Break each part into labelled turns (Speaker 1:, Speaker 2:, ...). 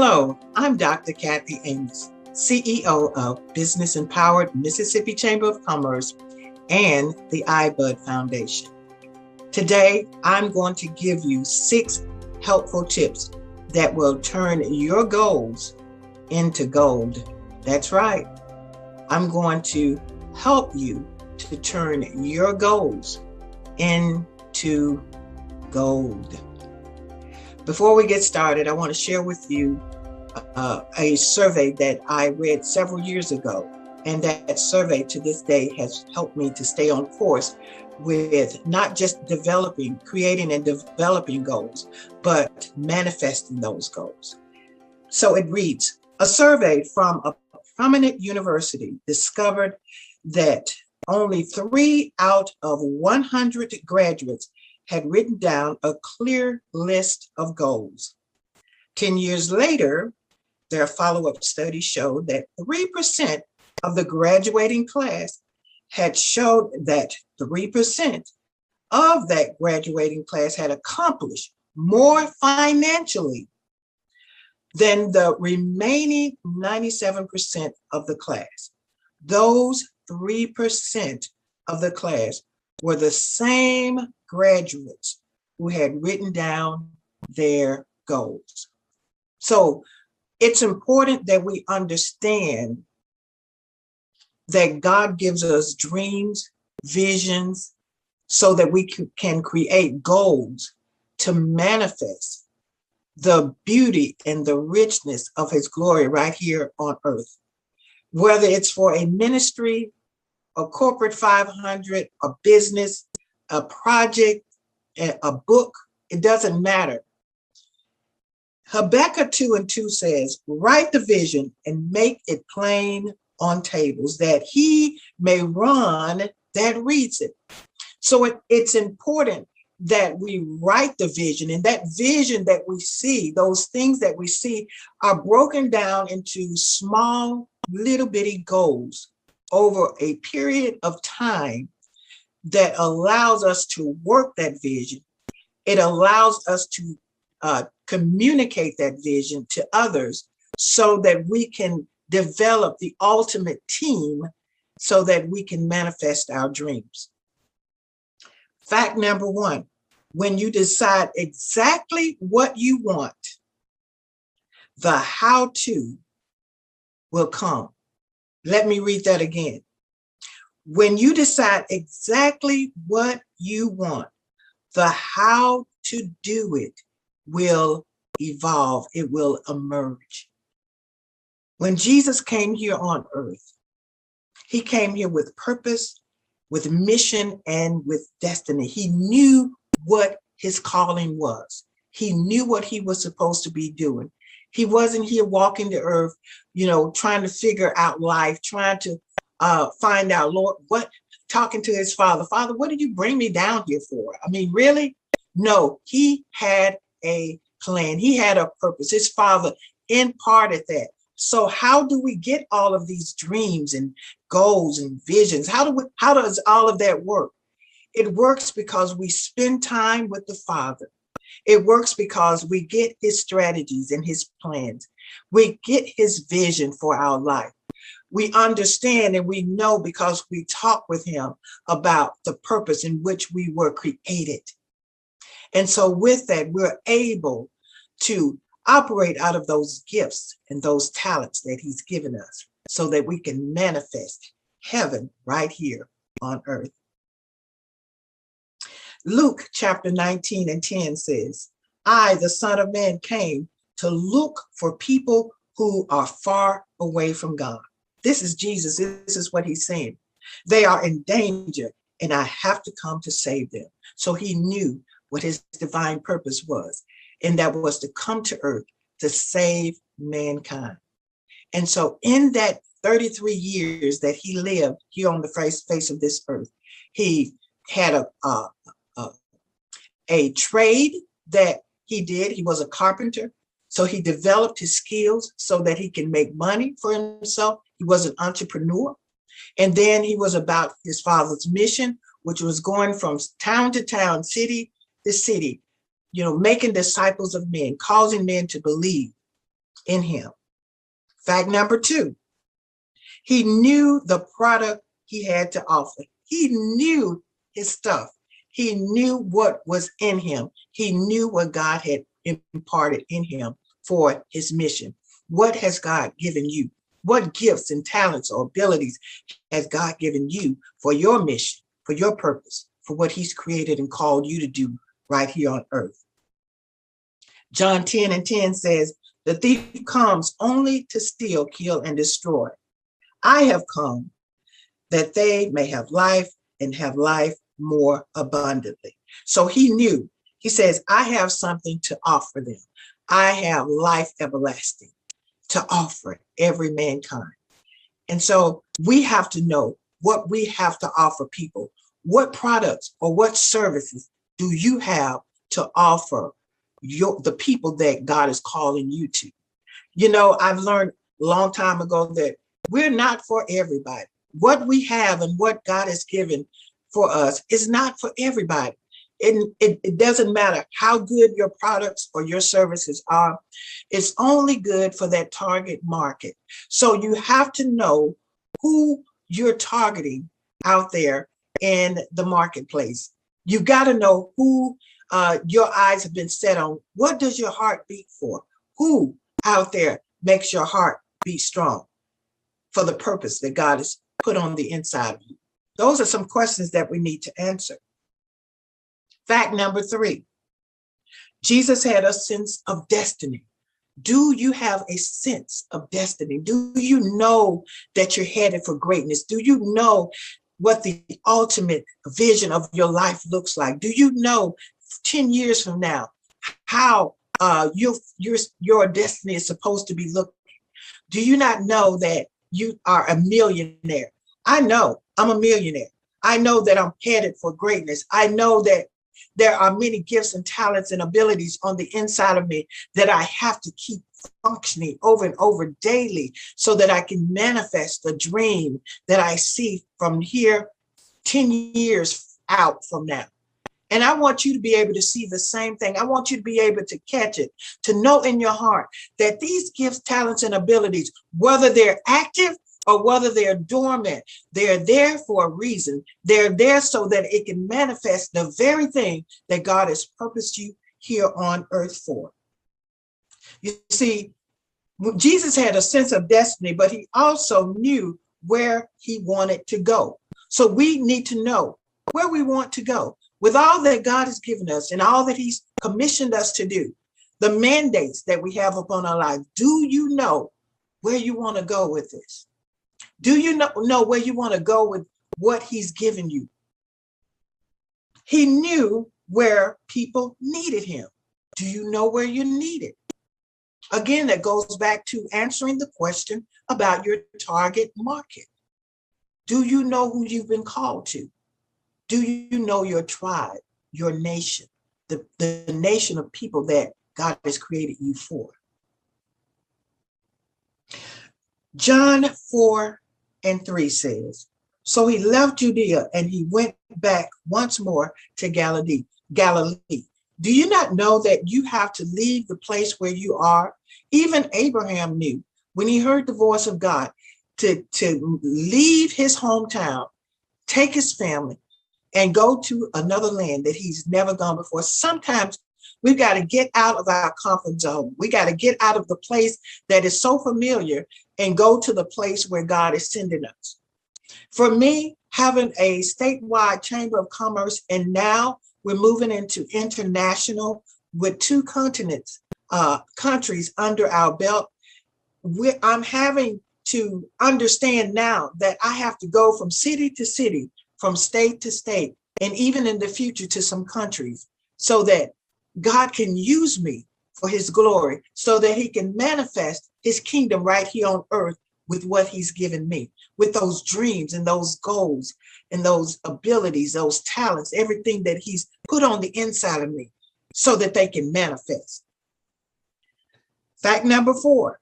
Speaker 1: Hello, I'm Dr. Kathy Amos, CEO of Business Empowered Mississippi Chamber of Commerce and the iBud Foundation. Today, I'm going to give you 6 helpful tips that will turn your goals into gold. That's right. I'm going to help you to turn your goals into gold. Before we get started, I want to share with you a survey that I read several years ago. And that survey to this day has helped me to stay on course with not just creating and developing goals, but manifesting those goals. So it reads, a survey from a prominent university discovered that only 3 out of 100 graduates had written down a clear list of goals. 10 years later, their follow-up study showed that 3% of the graduating class had showed that 3% of that graduating class had accomplished more financially than the remaining 97% of the class. Those 3% of the class were the same graduates who had written down their goals. So it's important that we understand that God gives us dreams, visions, so that we can create goals to manifest the beauty and the richness of his glory right here on earth. Whether it's for a ministry, a corporate 500, a business, a project, a book, it doesn't matter. Habakkuk 2:2 says, write the vision and make it plain on tables, that he may run that reads it. So it's important that we write the vision, and that vision that we see, those things that we see, are broken down into small, little bitty goals over a period of time that allows us to work that vision. It allows us to communicate that vision to others so that we can develop the ultimate team so that we can manifest our dreams. Fact number 1, when you decide exactly what you want, the how-to will come. Let me read that again. When you decide exactly what you want, the how to do it will evolve. It will emerge. When Jesus came here on earth, he came here with purpose, with mission, and with destiny. He knew what his calling was. He knew what he was supposed to be doing. He wasn't here walking the earth, trying to figure out life, trying to find out, Lord, talking to his Father, what did you bring me down here for? I mean, really? No, he had a plan. He had a purpose. His Father imparted that. So how do we get all of these dreams and goals and visions? How does all of that work? It works because we spend time with the Father. It works because we get his strategies and his plans. We get his vision for our life. We understand and we know because we talk with him about the purpose in which we were created. And so with that, we're able to operate out of those gifts and those talents that he's given us so that we can manifest heaven right here on earth. Luke chapter 19:10 says, I, the Son of Man, came to look for people who are far away from God. This is Jesus. This is what he's saying. They are in danger, and I have to come to save them. So he knew what his divine purpose was, and that was to come to earth to save mankind. And so in that 33 years that he lived here on the face of this earth, he had a trade that he did. He was a carpenter. So he developed his skills so that he can make money for himself. He was an entrepreneur. And then he was about his Father's mission, which was going from town to town, city to city, making disciples of men, causing men to believe in him. Fact number 2, he knew the product he had to offer. He knew his stuff. He knew what was in him. He knew what God had imparted in him for his mission. What has God given you? What gifts and talents or abilities has God given you for your mission, for your purpose, for what he's created and called you to do right here on earth? John 10:10 says, the thief comes only to steal, kill, and destroy. I have come that they may have life and have life more abundantly. So he knew, he says, I have something to offer them. I have life everlasting to offer every mankind. And so we have to know what we have to offer people. What products or what services do you have to offer the people that God is calling you to? You know, I've learned a long time ago that we're not for everybody. What we have and what God has given for us is not for everybody. It doesn't matter how good your products or your services are. It's only good for that target market. So you have to know who you're targeting out there in the marketplace. You've got to know who your eyes have been set on. What does your heart beat for? Who out there makes your heart beat strong for the purpose that God has put on the inside of you? Those are some questions that we need to answer. Fact number 3, Jesus had a sense of destiny. Do you have a sense of destiny? Do you know that you're headed for greatness? Do you know what the ultimate vision of your life looks like? Do you know 10 years from now how your destiny is supposed to be looking? Do you not know that you are a millionaire? I know I'm a millionaire. I know that I'm headed for greatness. I know that there are many gifts and talents and abilities on the inside of me that I have to keep functioning over and over daily so that I can manifest the dream that I see from here 10 years out from now. And I want you to be able to see the same thing. I want you to be able to catch it, to know in your heart that these gifts, talents, and abilities, whether they're active or whether they're dormant, they're there for a reason. They're there so that it can manifest the very thing that God has purposed you here on earth for. You see, Jesus had a sense of destiny, but he also knew where he wanted to go. So we need to know where we want to go. With all that God has given us and all that he's commissioned us to do, the mandates that we have upon our lives, do you know where you want to go with this? Do you know where you want to go with what he's given you? He knew where people needed him. Do you know where you need it? Again, that goes back to answering the question about your target market. Do you know who you've been called to? Do you know your tribe, your nation, the nation of people that God has created you for? John 4:3 says, so he left Judea and he went back once more to Galilee. Do you not know that you have to leave the place where you are? Even Abraham knew when he heard the voice of God to leave his hometown, take his family, and go to another land that he's never gone before. Sometimes we've got to get out of our comfort zone. We got to get out of the place that is so familiar and go to the place where God is sending us. For me, having a statewide chamber of commerce, and now we're moving into international with 2 countries under our belt, I'm having to understand now that I have to go from city to city, from state to state, and even in the future to some countries, so that God can use me for his glory, so that he can manifest his kingdom right here on earth with what he's given me, with those dreams and those goals and those abilities, those talents, everything that he's put on the inside of me, so that they can manifest. Fact number 4,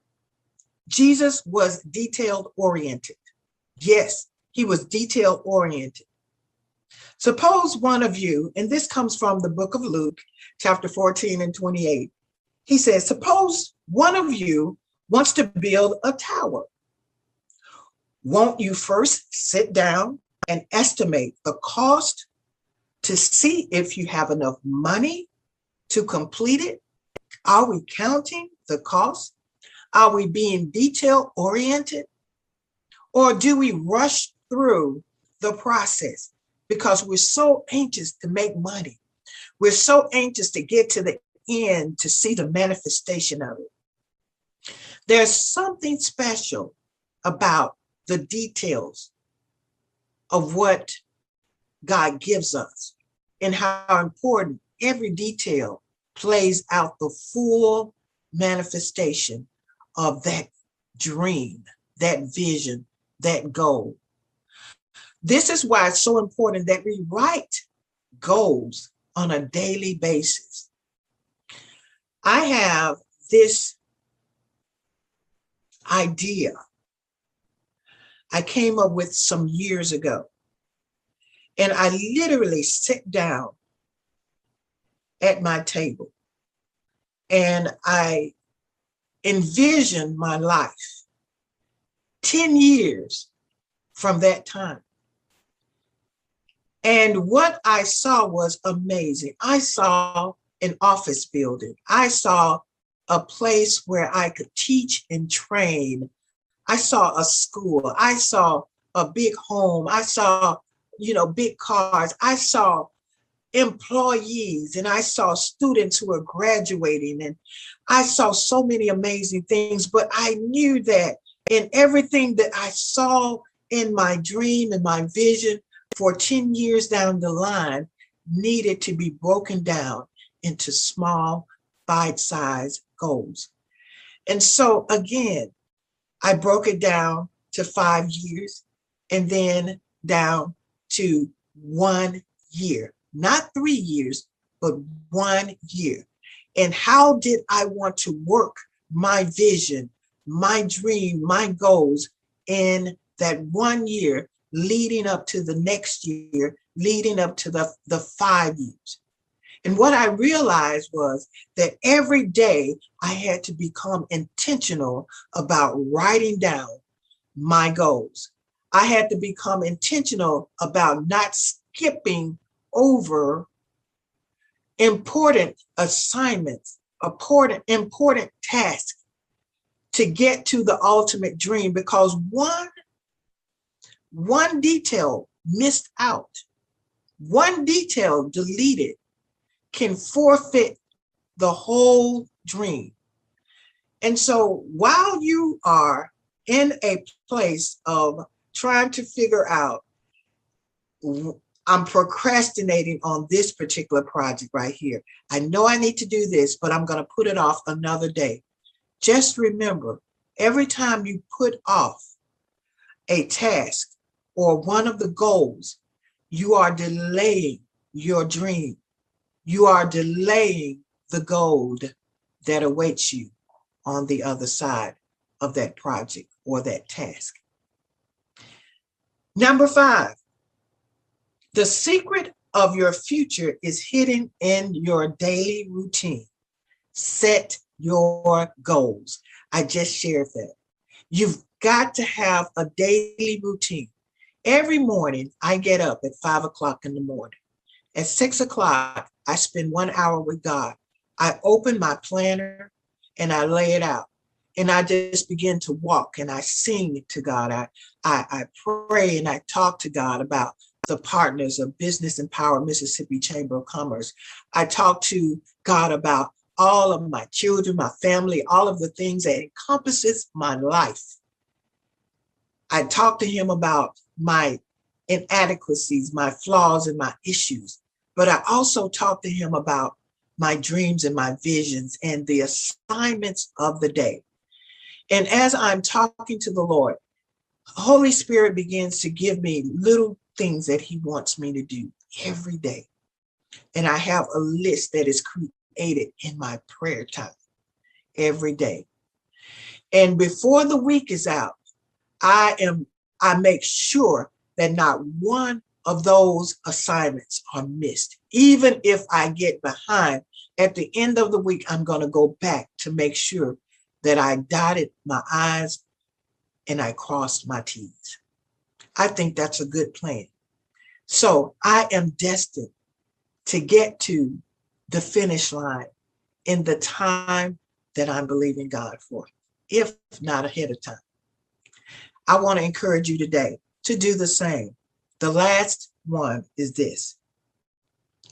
Speaker 1: Jesus was detail oriented. Yes, he was detail oriented. Suppose one of you, and this comes from the book of Luke, chapter 14:28. He says, suppose one of you wants to build a tower. Won't you first sit down and estimate the cost to see if you have enough money to complete it? Are we counting the cost? Are we being detail oriented? Or do we rush through the process because we're so anxious to make money? We're so anxious to get to the end to see the manifestation of it. There's something special about the details of what God gives us and how important every detail plays out the full manifestation of that dream, that vision, that goal. This is why it's so important that we write goals on a daily basis. I have this idea I came up with some years ago, and I literally sit down at my table and I envision my life 10 years from that time. And what I saw was amazing. I saw an office building. I saw a place where I could teach and train. I saw a school. I saw a big home. I saw, big cars. I saw employees, and I saw students who were graduating, and I saw so many amazing things. But I knew that in everything that I saw in my dream and my vision for 10 years down the line needed to be broken down into small, bite-sized goals. And so again, I broke it down to 5 years and then down to 1 year, not 3 years, but 1 year. And how did I want to work my vision, my dream, my goals in that 1 year leading up to the next year, leading up to the 5 years. And what I realized was that every day I had to become intentional about writing down my goals. I had to become intentional about not skipping over important assignments, important tasks to get to the ultimate dream, because one detail missed out, one detail deleted can forfeit the whole dream. And so while you are in a place of trying to figure out, I'm procrastinating on this particular project right here. I know I need to do this, but I'm going to put it off another day. Just remember, every time you put off a task or one of the goals, you are delaying your dream. You are delaying the gold that awaits you on the other side of that project or that task. Number 5, the secret of your future is hidden in your daily routine. Set your goals. I just shared that. You've got to have a daily routine. Every morning, I get up at 5 o'clock in the morning. At 6 o'clock, I spend 1 hour with God. I open my planner and I lay it out. And I just begin to walk and I sing to God. I pray and I talk to God about the partners of Business Empower Mississippi Chamber of Commerce. I talk to God about all of my children, my family, all of the things that encompasses my life. I talk to him about my inadequacies, my flaws, and my issues. But I also talk to him about my dreams and my visions and the assignments of the day. And as I'm talking to the Lord, Holy Spirit begins to give me little things that he wants me to do every day. And I have a list that is created in my prayer time every day. And before the week is out, I make sure that not one of those assignments are missed. Even if I get behind, at the end of the week, I'm going to go back to make sure that I dotted my I's and I crossed my T's. I think that's a good plan. So I am destined to get to the finish line in the time that I'm believing God for, if not ahead of time. I want to encourage you today to do the same. The last one is this.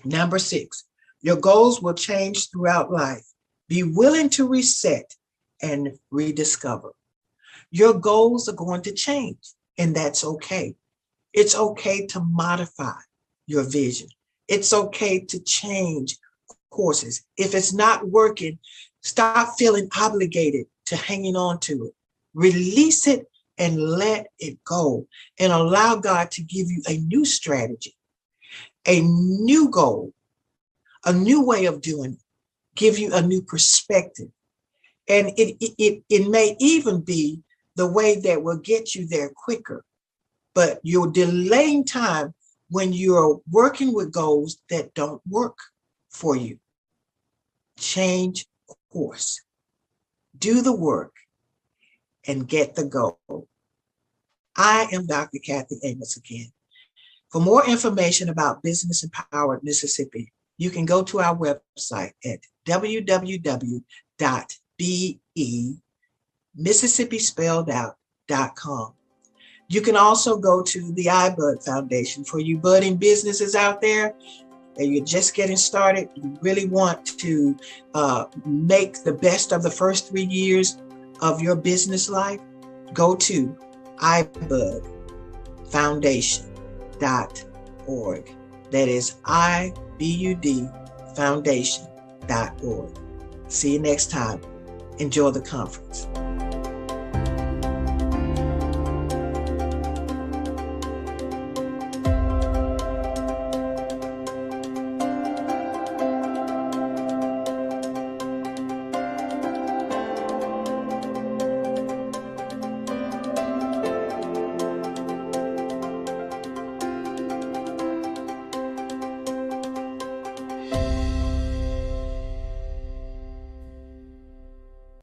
Speaker 1: Number 6, your goals will change throughout life. Be willing to reset and rediscover. Your goals are going to change, and that's okay. It's okay to modify your vision. It's okay to change courses. If it's not working, stop feeling obligated to hanging on to it. Release it and let it go, and allow God to give you a new strategy, a new goal, a new way of doing it, give you a new perspective. And it may even be the way that will get you there quicker, but you're delaying time when you're working with goals that don't work for you. Change course, do the work, and get the goal. I am Dr. Kathy Amos again. For more information about Business Empowered Mississippi, you can go to our website at www.be-mississippi-spelled-out.com. You can also go to the iBud Foundation for you budding businesses out there and you're just getting started. You really want to make the best of the first 3 years of your business life. Go to ibudfoundation.org. That is ibudfoundation.org. See you next time. Enjoy the conference.